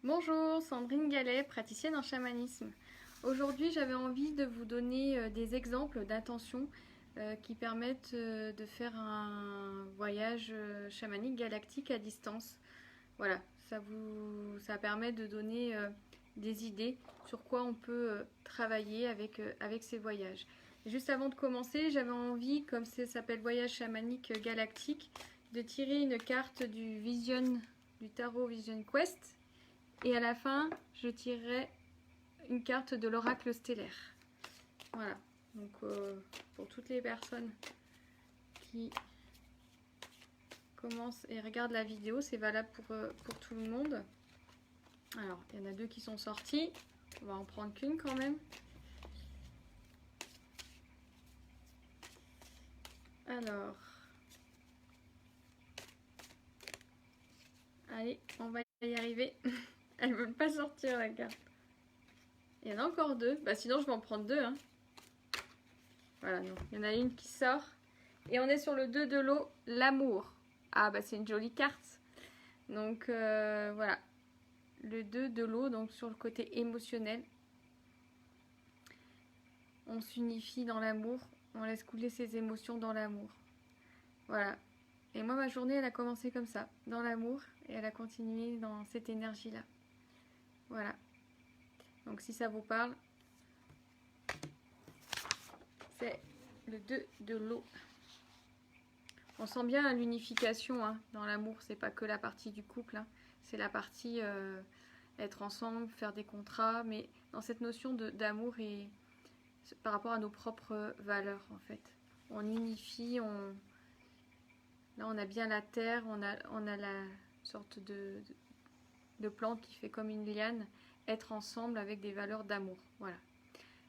Bonjour, Sandrine Gallet, praticienne en chamanisme. Aujourd'hui, j'avais envie de vous donner des exemples d'intentions qui permettent de faire un voyage chamanique galactique à distance. Voilà, ça permet de donner des idées sur quoi on peut travailler avec ces voyages. Juste avant de commencer, j'avais envie, comme ça s'appelle Voyage chamanique galactique, de tirer une carte du tarot Vision Quest. Et à la fin, je tirerai une carte de l'oracle stellaire. Voilà. Donc, pour toutes les personnes qui commencent et regardent la vidéo, c'est valable pour tout le monde. Alors, il y en a deux qui sont sortis. On va en prendre qu'une quand même. Alors. Allez, on va y arriver. Elles ne veulent pas sortir la carte. Il y en a encore deux. Bah sinon, je vais en prendre deux. Hein. Voilà, non. Il y en a une qui sort. Et on est sur le 2 de l'eau, l'amour. Ah bah c'est une jolie carte. Donc voilà. Le 2 de l'eau, donc sur le côté émotionnel. On s'unifie dans l'amour. On laisse couler ses émotions dans l'amour. Voilà. Et moi, ma journée, elle a commencé comme ça, dans l'amour. Et elle a continué dans cette énergie-là. Voilà. Donc si ça vous parle, c'est le 2 de l'eau. On sent bien l'unification hein, dans l'amour, c'est pas que la partie du couple, hein. C'est la partie être ensemble, faire des contrats, mais dans cette notion d'amour et par rapport à nos propres valeurs en fait. On unifie, là on a bien la terre, on a la sorte de plante qui fait comme une liane, être ensemble avec des valeurs d'amour. Voilà.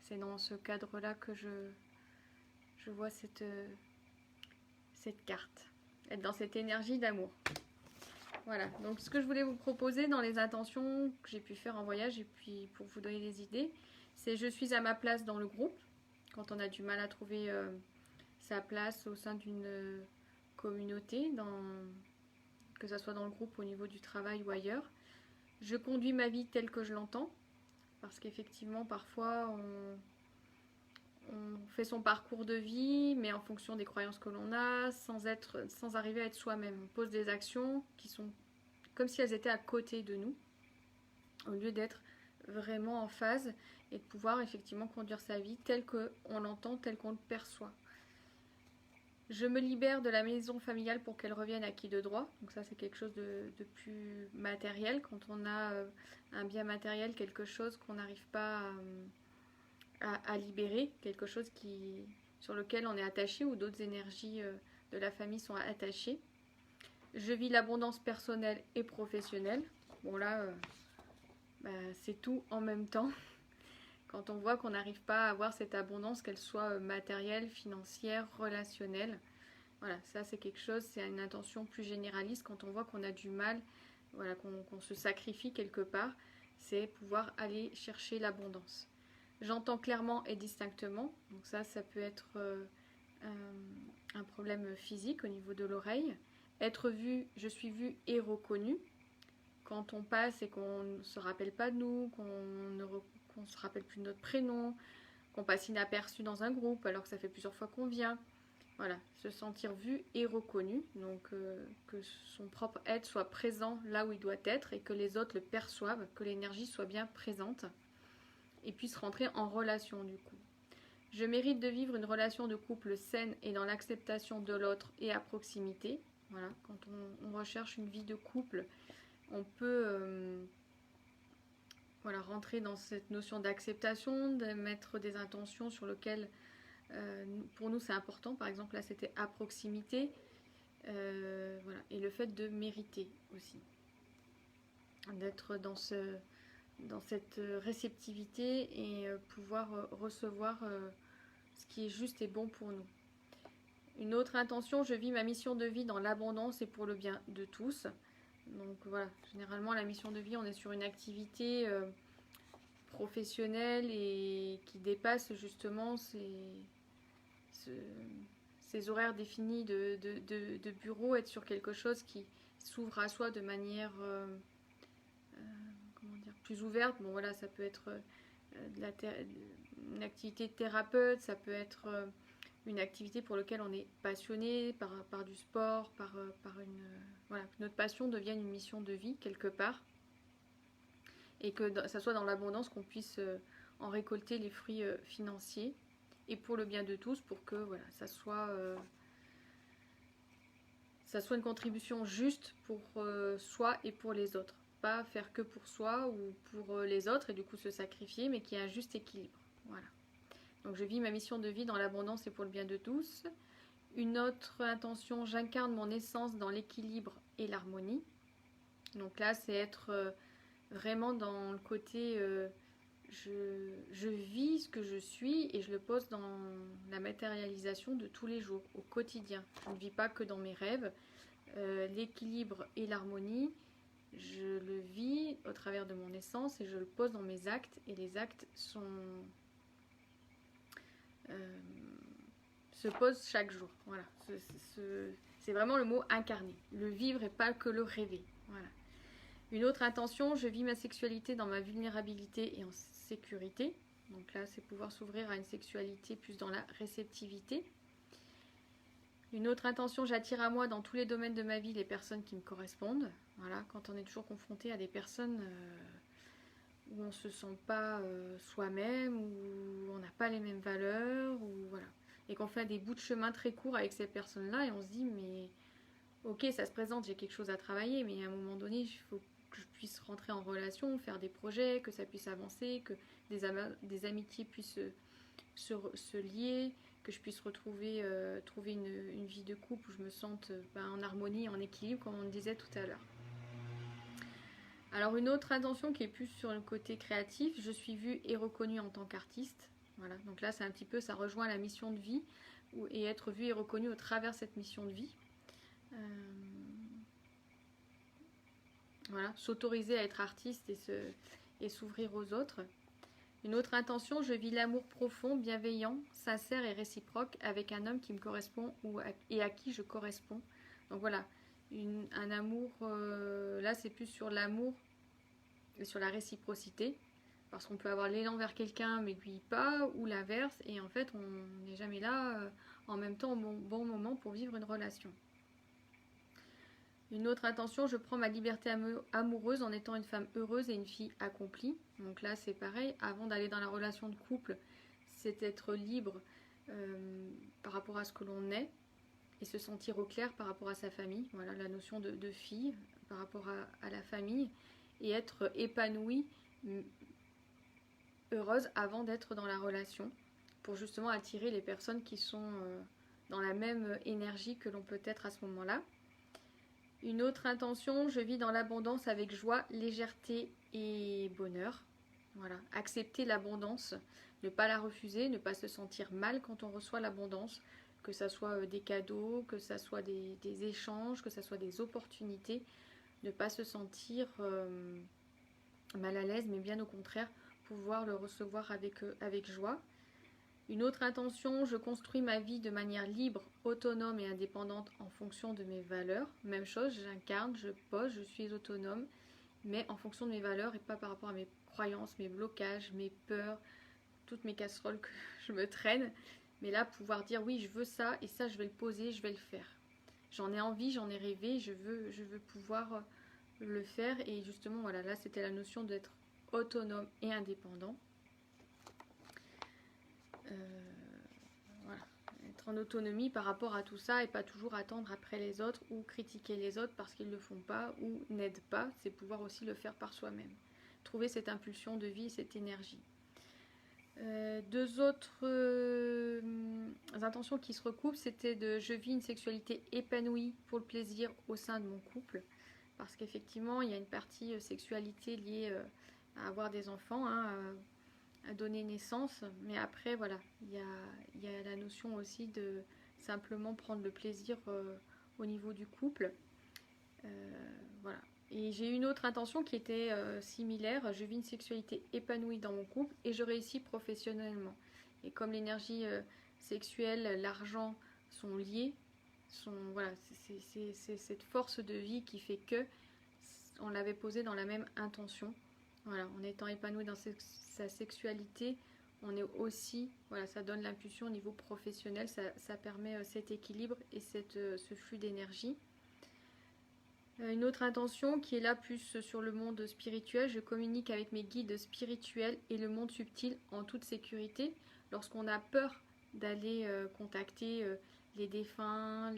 C'est dans ce cadre-là que je vois cette carte. Être dans cette énergie d'amour. Voilà, donc ce que je voulais vous proposer dans les intentions que j'ai pu faire en voyage et puis pour vous donner des idées, c'est je suis à ma place dans le groupe, quand on a du mal à trouver sa place au sein d'une communauté, que ce soit dans le groupe au niveau du travail ou ailleurs. Je conduis ma vie telle que je l'entends, parce qu'effectivement parfois on fait son parcours de vie, mais en fonction des croyances que l'on a, sans arriver à être soi-même. On pose des actions qui sont comme si elles étaient à côté de nous, au lieu d'être vraiment en phase et de pouvoir effectivement conduire sa vie telle qu'on l'entend, telle qu'on le perçoit. Je me libère de la maison familiale pour qu'elle revienne à qui de droit. Donc ça c'est quelque chose de plus matériel. Quand on a un bien matériel, quelque chose qu'on n'arrive pas à libérer, quelque chose sur lequel on est attaché ou d'autres énergies de la famille sont attachées. Je vis l'abondance personnelle et professionnelle. Bon là, c'est tout en même temps. Quand on voit qu'on n'arrive pas à avoir cette abondance, qu'elle soit matérielle, financière, relationnelle. Voilà, ça c'est quelque chose, c'est une intention plus généraliste. Quand on voit qu'on a du mal, voilà, qu'on se sacrifie quelque part, c'est pouvoir aller chercher l'abondance. J'entends clairement et distinctement, donc ça peut être un problème physique au niveau de l'oreille. Être vu, je suis vue et reconnue. Quand on passe et qu'on ne se rappelle pas de nous, qu'on ne se rappelle plus de notre prénom, qu'on passe inaperçu dans un groupe alors que ça fait plusieurs fois qu'on vient. Voilà, se sentir vu et reconnu, donc que son propre être soit présent là où il doit être et que les autres le perçoivent, que l'énergie soit bien présente et puisse rentrer en relation du coup. Je mérite de vivre une relation de couple saine et dans l'acceptation de l'autre et à proximité. Voilà, quand on recherche une vie de couple, on peut voilà, rentrer dans cette notion d'acceptation, de mettre des intentions sur lesquelles pour nous c'est important. Par exemple là c'était à proximité. Voilà. Et le fait de mériter aussi. D'être dans cette réceptivité et pouvoir recevoir ce qui est juste et bon pour nous. Une autre intention, je vis ma mission de vie dans l'abondance et pour le bien de tous. Donc voilà, généralement la mission de vie, on est sur une activité professionnelle et qui dépasse justement ces horaires définis de bureau, être sur quelque chose qui s'ouvre à soi de manière dire, plus ouverte. Bon voilà, ça peut être une activité de thérapeute, ça peut être une activité pour laquelle on est passionné par du sport, par une... voilà, que notre passion devienne une mission de vie quelque part. Et que ça soit dans l'abondance qu'on puisse en récolter les fruits financiers. Et pour le bien de tous, pour que voilà, ça soit une contribution juste pour soi et pour les autres. Pas faire que pour soi ou pour les autres et du coup se sacrifier, mais qu'il y ait un juste équilibre. Voilà. Donc je vis ma mission de vie dans l'abondance et pour le bien de tous. Une autre intention, j'incarne mon essence dans l'équilibre et l'harmonie. Donc là, c'est être vraiment dans le côté je vis ce que je suis et je le pose dans la matérialisation de tous les jours, au quotidien. Je ne vis pas que dans mes rêves. L'équilibre et l'harmonie, je le vis au travers de mon essence et je le pose dans mes actes. Et les actes se posent chaque jour. Voilà. C'est vraiment le mot incarné. Le vivre et pas que le rêver. Voilà. Une autre intention, je vis ma sexualité dans ma vulnérabilité et en sécurité. Donc là, c'est pouvoir s'ouvrir à une sexualité plus dans la réceptivité. Une autre intention, j'attire à moi dans tous les domaines de ma vie les personnes qui me correspondent. Voilà, quand on est toujours confronté à des personnes où on ne se sent pas soi-même, où on n'a pas les mêmes valeurs, ou voilà. Et qu'on fait des bouts de chemin très courts avec ces personnes-là et on se dit, mais ok, ça se présente, j'ai quelque chose à travailler, mais à un moment donné, il faut que je puisse rentrer en relation, faire des projets, que ça puisse avancer, que des amitiés puissent se lier, que je puisse trouver une vie de couple où je me sente en harmonie, en équilibre, comme on le disait tout à l'heure. Alors une autre intention qui est plus sur le côté créatif, je suis vue et reconnue en tant qu'artiste. Voilà, donc là c'est un petit peu, ça rejoint la mission de vie et être vue et reconnue au travers de cette mission de vie. Voilà, s'autoriser à être artiste et s'ouvrir aux autres. Une autre intention, je vis l'amour profond, bienveillant, sincère et réciproque avec un homme qui me correspond et à qui je corresponds. Donc voilà, un amour, là c'est plus sur l'amour et sur la réciprocité. Parce qu'on peut avoir l'élan vers quelqu'un mais lui pas, ou l'inverse, et en fait on n'est jamais là en même temps au bon moment pour vivre une relation. Une autre intention, je prends ma liberté amoureuse en étant une femme heureuse et une fille accomplie. Donc là, c'est pareil, avant d'aller dans la relation de couple, c'est être libre par rapport à ce que l'on est et se sentir au clair par rapport à sa famille. Voilà, la notion de fille par rapport à la famille et être épanouie, heureuse avant d'être dans la relation pour justement attirer les personnes qui sont dans la même énergie que l'on peut être à ce moment-là. Une autre intention, je vis dans l'abondance avec joie, légèreté et bonheur. Voilà, accepter l'abondance, ne pas la refuser, ne pas se sentir mal quand on reçoit l'abondance, que ce soit des cadeaux, que ce soit des échanges, que ce soit des opportunités, ne pas se sentir mal à l'aise, mais bien au contraire, pouvoir le recevoir avec joie. Une autre intention, je construis ma vie de manière libre, autonome et indépendante en fonction de mes valeurs. Même chose, j'incarne, je pose, je suis autonome, mais en fonction de mes valeurs et pas par rapport à mes croyances, mes blocages, mes peurs, toutes mes casseroles que je me traîne. Mais là, pouvoir dire oui, je veux ça et ça, je vais le poser, je vais le faire. J'en ai envie, j'en ai rêvé, je veux pouvoir le faire. Et justement, voilà, là, c'était la notion d'être autonome et indépendant. Voilà, être en autonomie par rapport à tout ça et pas toujours attendre après les autres ou critiquer les autres parce qu'ils ne le font pas ou n'aident pas, c'est pouvoir aussi le faire par soi-même. Trouver cette impulsion de vie, cette énergie. Deux autres intentions qui se recoupent, c'était de je vis une sexualité épanouie pour le plaisir au sein de mon couple, parce qu'effectivement il y a une partie sexualité liée à avoir des enfants, à donner naissance, mais après voilà, il y a la notion aussi de simplement prendre le plaisir au niveau du couple. Voilà. Et j'ai une autre intention qui était similaire, je vis une sexualité épanouie dans mon couple et je réussis professionnellement. Et comme l'énergie sexuelle, l'argent sont liés, voilà, c'est cette force de vie qui fait que on l'avait posé dans la même intention Voilà, en étant épanoui dans sa sexualité, on est aussi, voilà, ça donne l'impulsion au niveau professionnel, ça permet cet équilibre et ce flux d'énergie. Une autre intention qui est là plus sur le monde spirituel, je communique avec mes guides spirituels et le monde subtil en toute sécurité. Lorsqu'on a peur d'aller contacter les défunts,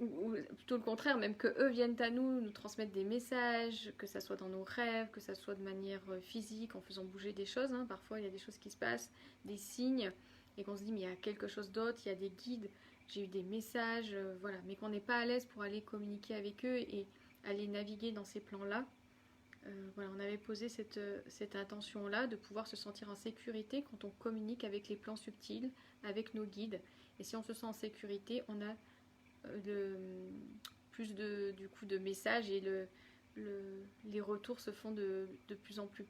ou plutôt le contraire, même que eux viennent à nous, nous transmettre des messages, que ça soit dans nos rêves, que ça soit de manière physique, en faisant bouger des choses. Hein. Parfois, il y a des choses qui se passent, des signes, et qu'on se dit, mais il y a quelque chose d'autre, il y a des guides, j'ai eu des messages, voilà. Mais qu'on n'est pas à l'aise pour aller communiquer avec eux et aller naviguer dans ces plans-là. Voilà, on avait posé cette intention-là de pouvoir se sentir en sécurité quand on communique avec les plans subtils, avec nos guides. Et si on se sent en sécurité, on a plus du coup de messages et les retours se font de plus en plus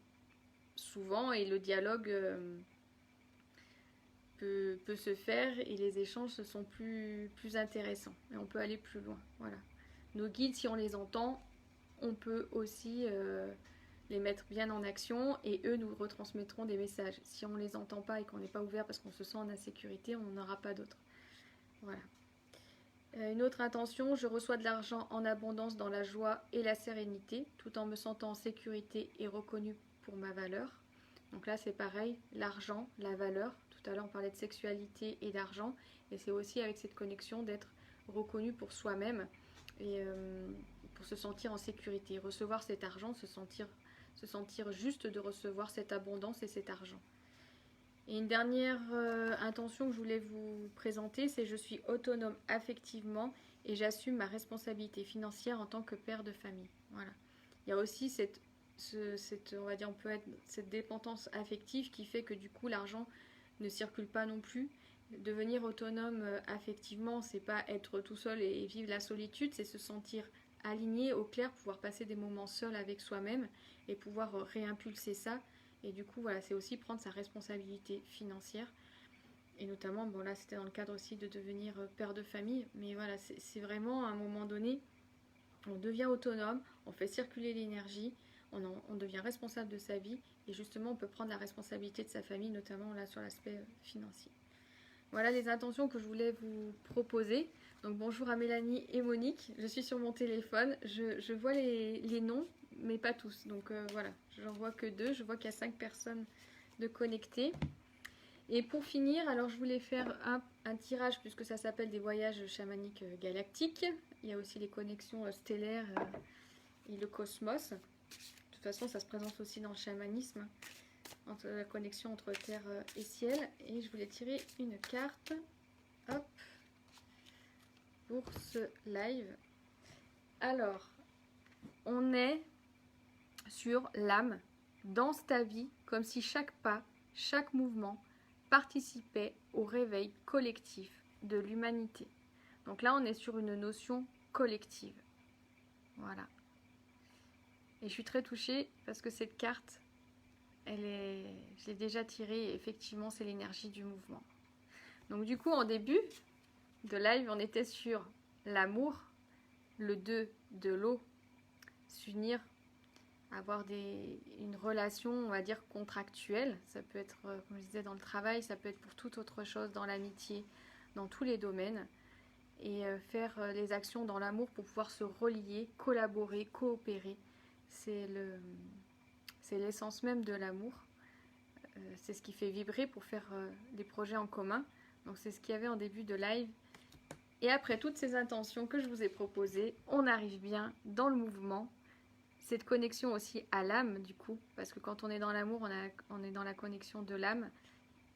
souvent et le dialogue peut se faire et les échanges sont plus intéressants et on peut aller plus loin. Voilà. Nos guides, si on les entend, on peut aussi les mettre bien en action et eux nous retransmettront des messages. Si on ne les entend pas et qu'on n'est pas ouvert parce qu'on se sent en insécurité, on n'en aura pas d'autres. Voilà. Une autre intention, je reçois de l'argent en abondance dans la joie et la sérénité, tout en me sentant en sécurité et reconnue pour ma valeur. Donc là, c'est pareil, l'argent, la valeur. Tout à l'heure, on parlait de sexualité et d'argent. Et c'est aussi avec cette connexion d'être reconnu pour soi-même et pour se sentir en sécurité. Recevoir cet argent, se sentir juste de recevoir cette abondance et cet argent. Et une dernière intention que je voulais vous présenter, c'est je suis autonome affectivement et j'assume ma responsabilité financière en tant que père de famille. Voilà. Il y a aussi on va dire, on peut être cette dépendance affective qui fait que du coup l'argent ne circule pas non plus. Devenir autonome affectivement, c'est pas être tout seul et vivre la solitude, c'est se sentir aligné, au clair, pouvoir passer des moments seuls avec soi-même et pouvoir réimpulser ça. Et du coup, voilà, c'est aussi prendre sa responsabilité financière. Et notamment, bon là, c'était dans le cadre aussi de devenir père de famille. Mais voilà, c'est vraiment à un moment donné, on devient autonome, on fait circuler l'énergie, on devient responsable de sa vie. Et justement, on peut prendre la responsabilité de sa famille, notamment là sur l'aspect financier. Voilà les intentions que je voulais vous proposer. Donc bonjour à Mélanie et Monique. Je suis sur mon téléphone. Je vois les noms, mais pas tous. Donc voilà, j'en vois que 2. Je vois qu'il y a 5 personnes de connectées. Et pour finir, alors je voulais faire un tirage puisque ça s'appelle des voyages chamaniques galactiques. Il y a aussi les connexions stellaires et le cosmos. De toute façon, ça se présente aussi dans le chamanisme. Entre la connexion entre terre et ciel. Et je voulais tirer une carte. Hop. Pour ce live. Alors, on est sur l'âme. Danse ta vie comme si chaque pas, chaque mouvement participait au réveil collectif de l'humanité. Donc là, on est sur une notion collective. Voilà. Et je suis très touchée parce que cette carte, je l'ai déjà tirée et effectivement, c'est l'énergie du mouvement. Donc du coup, en début de live, on était sur l'amour, le 2 de l'eau, s'unir, avoir une relation, on va dire, contractuelle. Ça peut être, comme je disais, dans le travail, ça peut être pour toute autre chose, dans l'amitié, dans tous les domaines. Et faire les actions dans l'amour pour pouvoir se relier, collaborer, coopérer. C'est l'essence même de l'amour. C'est ce qui fait vibrer pour faire des projets en commun. Donc c'est ce qu'il y avait en début de live. Et après toutes ces intentions que je vous ai proposées, on arrive bien dans le mouvement. Cette connexion aussi à l'âme du coup. Parce que quand on est dans l'amour, on est dans la connexion de l'âme.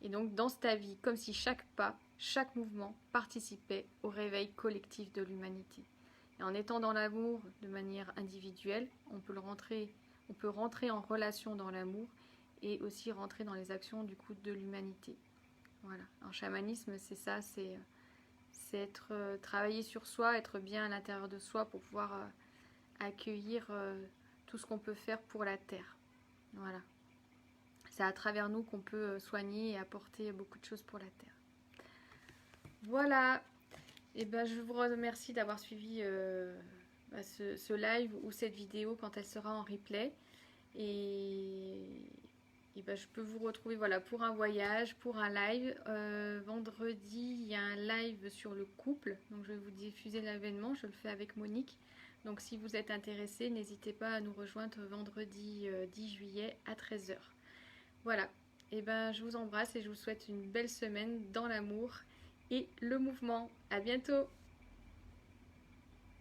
Et donc dans ta vie, comme si chaque pas, chaque mouvement participait au réveil collectif de l'humanité. Et en étant dans l'amour de manière individuelle, on peut rentrer en relation dans l'amour et aussi rentrer dans les actions du coup de l'humanité. Voilà. En chamanisme, c'est ça, c'est travailler sur soi, être bien à l'intérieur de soi pour pouvoir accueillir tout ce qu'on peut faire pour la Terre. Voilà. C'est à travers nous qu'on peut soigner et apporter beaucoup de choses pour la Terre. Voilà. Et ben, je vous remercie d'avoir suivi ce live ou cette vidéo quand elle sera en replay. Et ben, je peux vous retrouver voilà, pour un voyage, pour un live. Vendredi, il y a un live sur le couple. Donc je vais vous diffuser l'événement. Je le fais avec Monique. Donc si vous êtes intéressé, n'hésitez pas à nous rejoindre vendredi 10 juillet à 13 h. Voilà. Et ben, je vous embrasse et je vous souhaite une belle semaine dans l'amour et le mouvement. À bientôt!